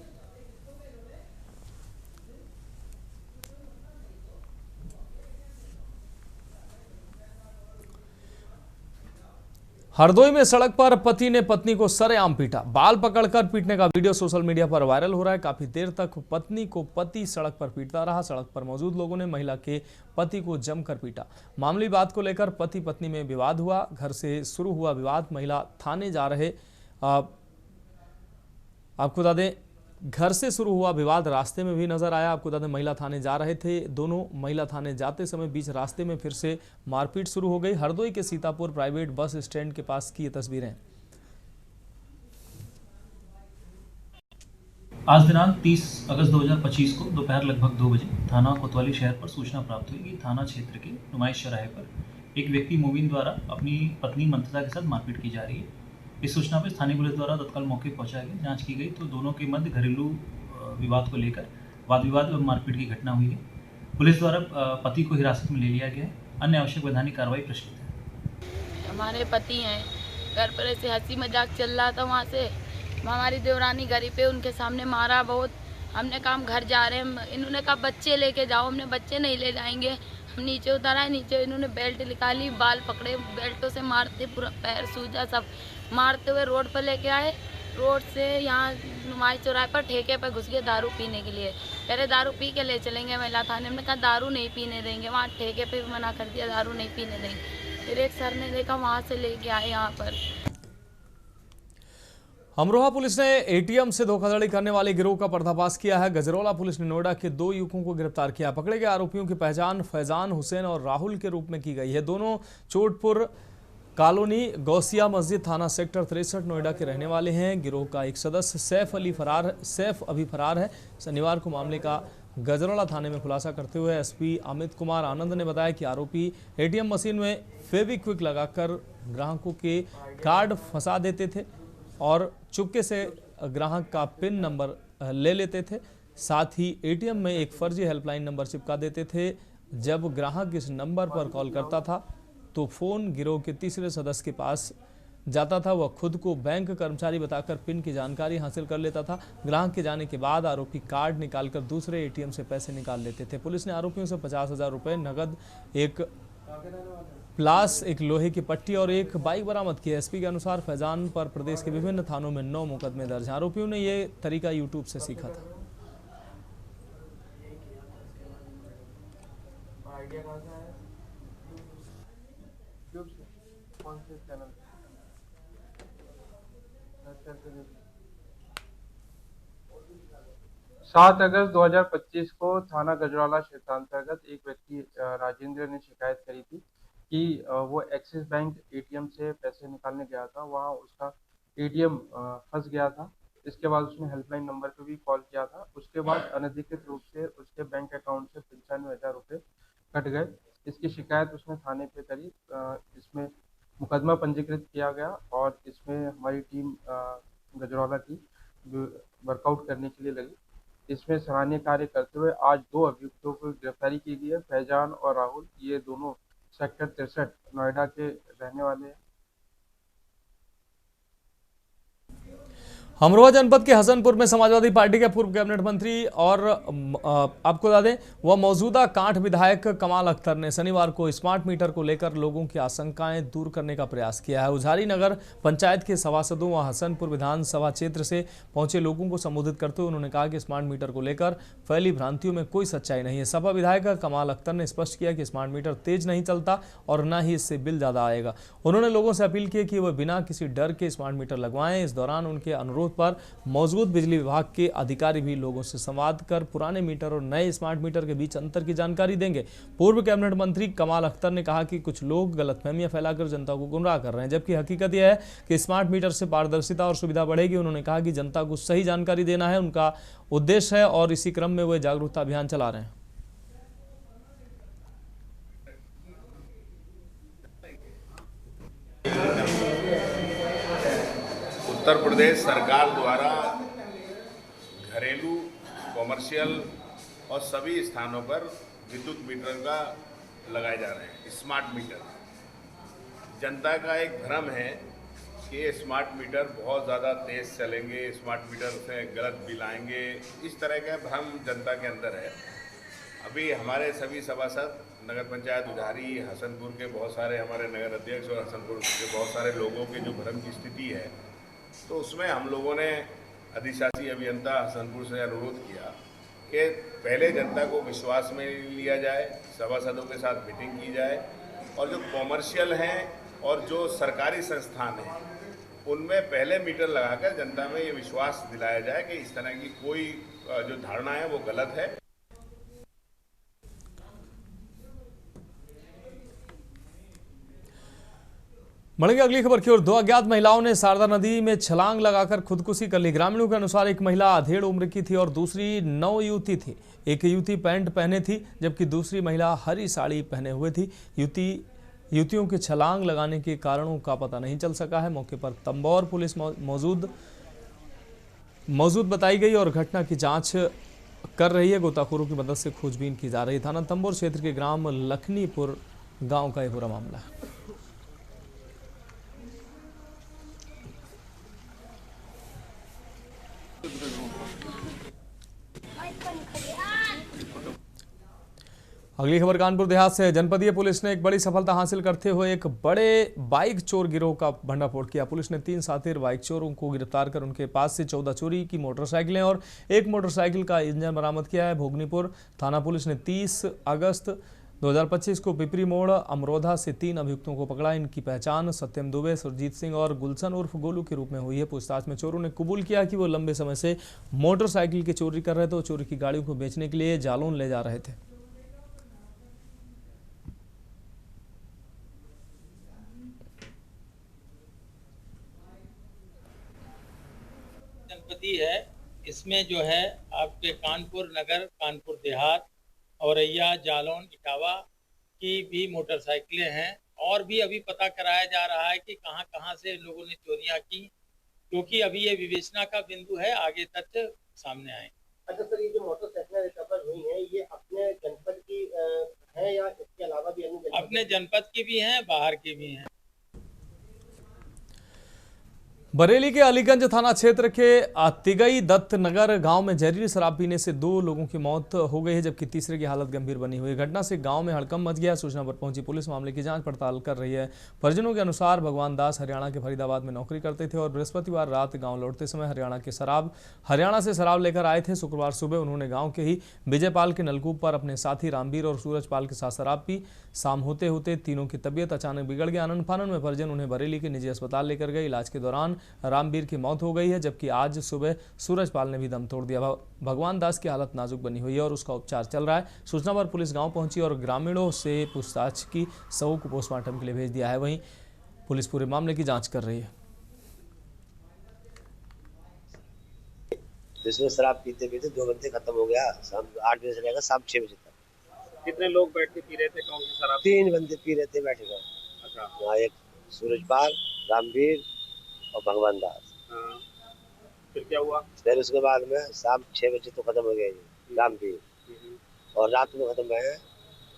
हरदोई में सड़क पर पति ने पत्नी को सरेआम पीटा। बाल पकड़कर पीटने का वीडियो सोशल मीडिया पर वायरल हो रहा है। काफी देर तक पत्नी को पति सड़क पर पीटता रहा। सड़क पर मौजूद लोगों ने महिला के पति को जमकर पीटा। मामूली बात को लेकर पति पत्नी में विवाद हुआ। घर से शुरू हुआ विवाद। महिला थाने जा रहे आपको बता दें, घर से शुरू हुआ विवाद रास्ते में भी नजर आया। आपको बता दें, महिला थाने जा रहे थे दोनों। महिला थाने जाते समय बीच रास्ते में फिर से मारपीट शुरू हो गई। हरदोई के सीतापुर प्राइवेट बस स्टैंड के पास की ये तस्वीरें। आज दिनांक 30 अगस्त 2025 को दोपहर लगभग 2 बजे थाना कोतवाली शहर पर सूचना प्राप्त हुई कि थाना क्षेत्र के नुमाइश चौराहे पर एक व्यक्ति मोबिन द्वारा अपनी पत्नी मंत्रिता के साथ मारपीट की जा रही है। इस सूचना पर स्थानीय पुलिस द्वारा तत्काल मौके पर पहुंचाया गया। जांच की गई तो दोनों के मध्य घरेलू विवाद को लेकर वाद विवाद एवं मारपीट की घटना हुई है। पुलिस द्वारा पति को हिरासत में ले लिया गया है। अन्य आवश्यक वैधानिक कार्रवाई प्रस्तुत है। हमारे पति हैं, घर पर ऐसे हंसी मजाक चल रहा था। वहाँ से हमारी देवरानी घर पे उनके सामने मारा बहुत। हमने कहा हम घर जा रहे हैं, इन्होंने कहा बच्चे लेके जाओ। हमने बच्चे नहीं ले जाएंगे। हम नीचे उतर आए। नीचे इन्होंने बेल्ट निकाली, बाल पकड़े, बेल्टों से मारते, पूरा पैर सूजा, सब मारते हुए रोड पर लेके आए। रोड से यहाँ नुमाइश चौराहे पर ठेके पर घुस गए दारू पीने के लिए। पहले दारू पी के ले चलेंगे महिला थाने। हमने कहा दारू नहीं पीने देंगे। वहाँ ठेके पे भी मना कर दिया, दारू नहीं पीने देंगे। फिर एक सर ने देखा, वहाँ से लेके आए यहाँ पर। अमरोहा पुलिस ने एटीएम से धोखाधड़ी करने वाले गिरोह का पर्दाफाश किया है। गजरौला पुलिस ने नोएडा के 2 युवकों को गिरफ्तार किया। पकड़े गए आरोपियों की पहचान फैजान हुसैन और राहुल के रूप में की गई है। दोनों चोटपुर कॉलोनी गौसिया मस्जिद थाना सेक्टर 63 नोएडा के रहने वाले हैं। गिरोह का एक सदस्य सैफ अभी फरार है। शनिवार को मामले का गजरौला थाने में खुलासा करते हुए एसपी अमित कुमार आनंद ने बताया कि आरोपी एटीएम मशीन में फेविक्विक लगाकर ग्राहकों के कार्ड फंसा देते थे और चुपके से ग्राहक का पिन नंबर ले लेते थे। साथ ही एटीएम में एक फर्जी हेल्पलाइन नंबर चिपका देते थे। जब ग्राहक इस नंबर पर कॉल करता था तो फोन गिरोह के तीसरे सदस्य के पास जाता था। वह खुद को बैंक कर्मचारी बताकर पिन की जानकारी हासिल कर लेता था। ग्राहक के जाने के बाद आरोपी कार्ड निकालकर दूसरे एटीएम से पैसे निकाल लेते थे। पुलिस ने आरोपियों से 50,000 रुपये नकद, एक प्लास, एक लोहे की पट्टी और एक बाइक बरामद की। एसपी के अनुसार फैजान पर प्रदेश के विभिन्न थानों में 9 मुकदमे दर्ज हैं। आरोपियों ने ये तरीका यूट्यूब से सीखा था। आइडिया कहाँ से आया? यूट्यूब से। कौन से चैनल पे? सर्च करके देखिए। 7 अगस्त 2025 को थाना गजराला क्षेत्रांतर्गत एक व्यक्ति राजेंद्र ने शिकायत करी थी कि वो एक्सिस बैंक एटीएम से पैसे निकालने गया था, वहाँ उसका एटीएम फंस गया था। इसके बाद उसने हेल्पलाइन नंबर पे भी कॉल किया था। उसके बाद अनधिकृत रूप से उसके बैंक अकाउंट से 95,000 रुपये कट गए। इसकी शिकायत उसने थाने पे करी। इसमें मुकदमा पंजीकृत किया गया और इसमें हमारी टीम गजरौला की वर्कआउट करने के लिए लगी। इसमें सराहनीय कार्य करते हुए आज 2 अभियुक्तों को गिरफ्तारी की गई है, फैजान और राहुल। ये दोनों सेक्टर 63 नोएडा के रहने वाले हैं। अमरोहा जनपद के हसनपुर में समाजवादी पार्टी के पूर्व कैबिनेट मंत्री और आपको बता दें वह मौजूदा कांठ विधायक कमाल अख्तर ने शनिवार को स्मार्ट मीटर को लेकर लोगों की आशंकाएं दूर करने का प्रयास किया है। उजारी नगर पंचायत के सभासदों व हसनपुर विधानसभा क्षेत्र से पहुंचे लोगों को संबोधित करते हुए उन्होंने कहा कि स्मार्ट मीटर को लेकर फैली भ्रांतियों में कोई सच्चाई नहीं है। सपा विधायक कमाल अख्तर ने स्पष्ट किया कि स्मार्ट मीटर तेज नहीं चलता और न ही इससे बिल ज्यादा आएगा। उन्होंने लोगों से अपील की कि वह बिना किसी डर के स्मार्ट मीटर लगवाएं। इस दौरान उनके अनुरोध पर मौजूद बिजली विभाग के अधिकारी भी लोगों से संवाद कर पुराने मीटर और नए स्मार्ट मीटर के बीच अंतर की जानकारी देंगे। पूर्व कैबिनेट मंत्री कमाल अख्तर ने कहा कि कुछ लोग गलतफहमियां फैलाकर जनता को गुमराह कर रहे हैं, जबकि हकीकत यह है कि स्मार्ट मीटर से पारदर्शिता और सुविधा बढ़ेगी। उन्होंने कहा कि जनता को सही जानकारी देना है उनका उद्देश्य है और इसी क्रम में वे जागरूकता अभियान चला रहे हैं। उत्तर प्रदेश सरकार द्वारा घरेलू, कॉमर्शियल और सभी स्थानों पर विद्युत मीटर का लगाए जा रहे हैं स्मार्ट मीटर। जनता का एक भ्रम है कि स्मार्ट मीटर बहुत ज़्यादा तेज़ चलेंगे, स्मार्ट मीटर से गलत बिल आएंगे, इस तरह का भ्रम जनता के अंदर है। अभी हमारे सभी सभासद नगर पंचायत उधारी, हसनपुर के बहुत सारे हमारे नगर अध्यक्ष और हसनपुर के बहुत सारे लोगों के जो भ्रम की स्थिति है, तो उसमें हम लोगों ने अधिशासी अभियंता हसनपुर से अनुरोध किया कि पहले जनता को विश्वास में लिया जाए, सभासदों के साथ मीटिंग की जाए और जो कॉमर्शियल हैं और जो सरकारी संस्थान हैं उनमें पहले मीटर लगाकर जनता में ये विश्वास दिलाया जाए कि इस तरह की कोई जो धारणा है वो गलत है। बढ़ेंगे अगली खबर की ओर। 2 अज्ञात महिलाओं ने शारदा नदी में छलांग लगाकर खुदकुशी कर ली। ग्रामीणों के अनुसार एक महिला अधेड़ उम्र की थी और दूसरी नवयुवती थी। एक युवती पैंट पहने थी जबकि दूसरी महिला हरी साड़ी पहने हुए थी। युवतियों के छलांग लगाने के कारणों का पता नहीं चल सका है। मौके पर तंबौर पुलिस मौजूद बताई गई और घटना की जाँच कर रही है। गोताखोरों की मदद से खोजबीन की जा रही है। थाना तंबौर क्षेत्र के ग्राम लखनीपुर गाँव का यह पूरा मामला है। अगली खबर कानपुर देहात से। जनपदीय पुलिस ने एक बड़ी सफलता हासिल करते हुए एक बड़े बाइक चोर गिरोह का भंडाफोड़ किया। पुलिस ने 3 शातिर बाइक चोरों को गिरफ्तार कर उनके पास से 14 चोरी की मोटरसाइकिलें और एक मोटरसाइकिल का इंजन बरामद किया है। भोगनीपुर थाना पुलिस ने 30 अगस्त 2025 को पिपरी मोड़ अमरोधा से 3 अभियुक्तों को पकड़ा। इनकी पहचान सत्यम दुबे, सुरजीत सिंह और गुलशन उर्फ गोलू के रूप में हुई है। पूछताछ में चोरों ने कबूल किया कि वो लंबे समय से मोटरसाइकिल की चोरी कर रहे थे और चोरी की गाड़ियों को बेचने के लिए जालौन ले जा रहे थे। जनपदी है, इसमें जो है आपके कानपुर नगर, कानपुर देहात, औरैया, जालौन, इटावा की भी मोटरसाइकिलें हैं और भी अभी पता कराया जा रहा है कि कहां कहां से लोगों ने चोरियां की, क्योंकि अभी ये विवेचना का बिंदु है, आगे तथ्य सामने आए। अच्छा सर, ये जो मोटरसाइकिलें रिकवर हुई हैं ये अपने जनपद की है या इसके अलावा भी अन्य जनपद? अपने जनपद की भी हैं, बाहर की भी हैं। बरेली के अलीगंज थाना क्षेत्र के तिगई दत्त नगर गांव में जहरीली शराब पीने से 2 लोगों की मौत हो गई है, जबकि तीसरे की हालत गंभीर बनी हुई है। घटना से गांव में हड़कंप मच गया। सूचना पर पहुंची पुलिस मामले की जांच पड़ताल कर रही है। परिजनों के अनुसार भगवान दास हरियाणा के फरीदाबाद में नौकरी करते थे और बृहस्पतिवार रात गाँव लौटते समय हरियाणा से शराब लेकर आए थे। शुक्रवार सुबह उन्होंने गाँव के ही विजयपाल के नलकूप पर अपने साथी रामवीर और सूरजपाल के साथ शराब पी। शाम होते होते तीनों की तबीयत अचानक बिगड़ गई। आनंद फानन में परिजन उन्हें बरेली के निजी अस्पताल लेकर गए। इलाज के दौरान रामवीर की मौत हो गई है, जबकि आज सुबह सूरजपाल ने भी दम तोड़ दिया। भगवान दास की हालत नाजुक बनी हुई है और उसका उपचार चल रहा है। सूचना पर पुलिस गांव पहुंची और ग्रामीणों से पूछताछ की। शवों को पोस्टमार्टम के लिए भेज दिया है। वहीं पुलिस पूरे मामले की जांच कर रही है। जिसमें शराब पीते पीते 2 बंदे खत्म हो गया। शाम 8 बजे से लेकर शाम 6 बजे तक। कितने लोग बैठ के पी रहे थे? कौन सी शराब? 3 बंदे पी रहे थे बैठे कर। अच्छा। वहाँ एक सूरजपाल, रामवीर और भगवान दास। फिर क्या हुआ? फिर उसके बाद में शाम 6 बजे तो खत्म हो गया ये रामवीर और रात में खत्म है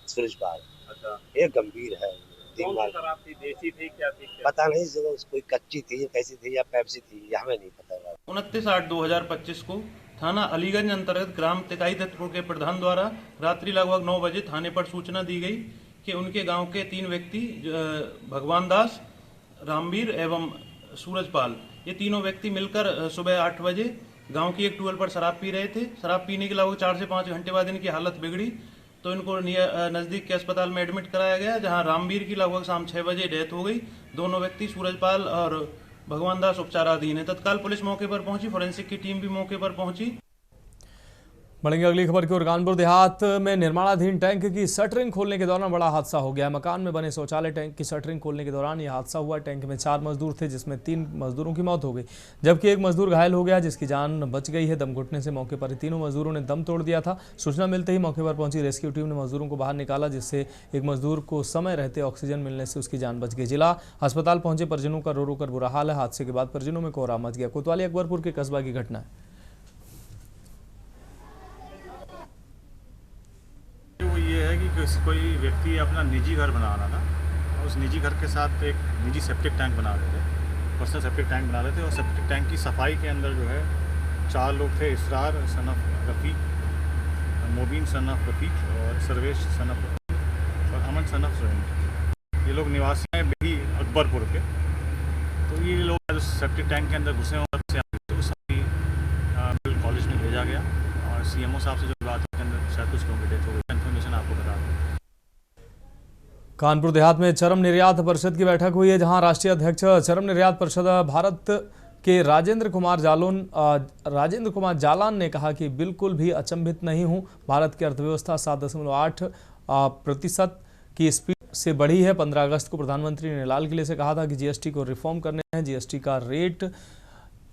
सूरजपाल। अच्छा। एक गंभीर है। कौन सी शराब थी? देसी थी क्या थी? पता नहीं, कोई कच्ची थी या कैसी थी या पेप्सी थी, हमें नहीं पता। 29/8/2025 को थाना अलीगंज अंतर्गत ग्राम तिगाई दत्तपुर के प्रधान द्वारा रात्रि लगभग 9 बजे थाने पर सूचना दी गई कि उनके गांव के 3 व्यक्ति भगवान दास, रामवीर एवं सूरजपाल, ये तीनों व्यक्ति मिलकर सुबह 8 बजे गांव की एक टूअल पर शराब पी रहे थे। शराब पीने के लगभग 4 से 5 घंटे बाद इनकी हालत बिगड़ी तो इनको नज़दीक के अस्पताल में एडमिट कराया गया, जहां रामवीर की लगभग शाम 6 बजे डेथ हो गई। दोनों व्यक्ति सूरजपाल और भगवान दास उपचाराधीन है। तत्काल पुलिस मौके पर पहुंची, फोरेंसिक की टीम भी मौके पर पहुंची। बढ़ेंगे अगली खबर की ओर। कानपुर देहात में निर्माणाधीन टैंक की शटरिंग खोलने के दौरान बड़ा हादसा हो गया। मकान में बने शौचालय टैंक की शटरिंग खोलने के दौरान यह हादसा हुआ। टैंक में 4 मजदूर थे, जिसमें 3 मजदूरों की मौत हो गई, जबकि एक मजदूर घायल हो गया, जिसकी जान बच गई है। दम घुटने से मौके पर ही तीनों मजदूरों ने दम तोड़ दिया था। सूचना मिलते ही मौके पर पहुंची रेस्क्यू टीम ने मजदूरों को बाहर निकाला, जिससे एक मजदूर को समय रहते ऑक्सीजन मिलने से उसकी जान बच गई। जिला अस्पताल पहुंचे परिजनों का रो रो कर बुरा हाल है। हादसे के बाद परिजनों में कोहराम मच गया। कोतवाली अकबरपुर के कस्बा की घटना है। वो ये है कि कोई व्यक्ति अपना निजी घर बना रहा था, उस निजी घर के साथ एक निजी सेप्टिक टैंक बना रहे थे, पर्सनल सेप्टिक टैंक बना रहे थे। और सेप्टिक टैंक की सफाई के अंदर जो है 4 लोग थे। Israr son of Rafiq, Mobin son of Rafiq और सर्वेश सन ऑफ रफ़ीक और अमन सन ऑफ सोहेल। ये लोग निवासी हैं बेरी अकबरपुर के। तो ये लोग सेप्टिक टैंक के अंदर घुसे और कॉलेज में भेजा गया और CMO साहब से जो बात के अंदर शायद कुछ लोगों की डेथ हो गई। इन्फॉर्मेशन आपको बता दें। कानपुर देहात में चरम निर्यात परिषद की बैठक हुई है, जहां राष्ट्रीय अध्यक्ष चरम निर्यात परिषद भारत के राजेंद्र कुमार जालान ने कहा कि बिल्कुल भी अचंभित नहीं हूं। भारत की अर्थव्यवस्था 7.8% की स्पीड से बढ़ी है। 15 अगस्त को प्रधानमंत्री ने लाल किले से कहा था कि GST को रिफॉर्म करने हैं। GST का रेट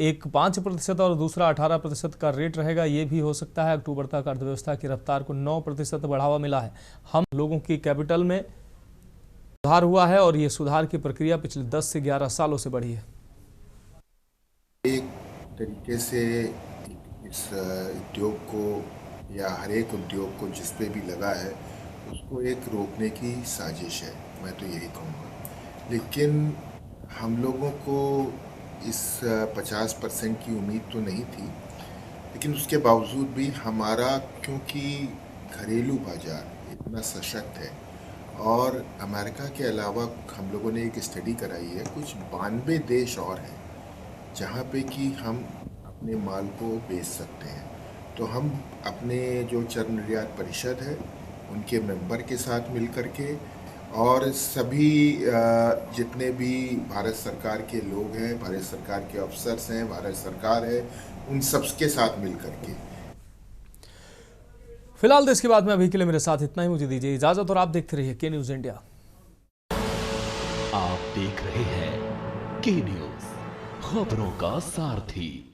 एक 5% और दूसरा 18% का रेट रहेगा। ये भी हो सकता है। अक्टूबर तक अर्थव्यवस्था की रफ्तार को 9% बढ़ावा मिला है। हम लोगों की कैपिटल में सुधार हुआ है और ये सुधार की प्रक्रिया पिछले 10 से 11 सालों से बढ़ी है। एक तरीके से इस उद्योग को या हर एक उद्योग को जिस पे भी लगा है उसको एक रोकने की साजिश है, मैं तो यही कहूँगा। लेकिन हम लोगों को इस 50% की उम्मीद तो नहीं थी, लेकिन उसके बावजूद भी हमारा क्योंकि घरेलू बाजार इतना सशक्त है और अमेरिका के अलावा हम लोगों ने एक स्टडी कराई है, कुछ 92 देश और हैं जहाँ पे कि हम अपने माल को बेच सकते हैं। तो हम अपने जो चरम निर्यात परिषद है उनके मेंबर के साथ मिल कर के और सभी जितने भी भारत सरकार के लोग हैं, भारत सरकार के अफसर्स हैं, भारत सरकार है, उन सब के साथ मिल करके। फिलहाल देश की बात में अभी के लिए मेरे साथ इतना ही। मुझे दीजिए इजाजत और आप देखते रहिए के न्यूज़ इंडिया। आप देख रहे हैं के न्यूज़, खबरों का सारथी।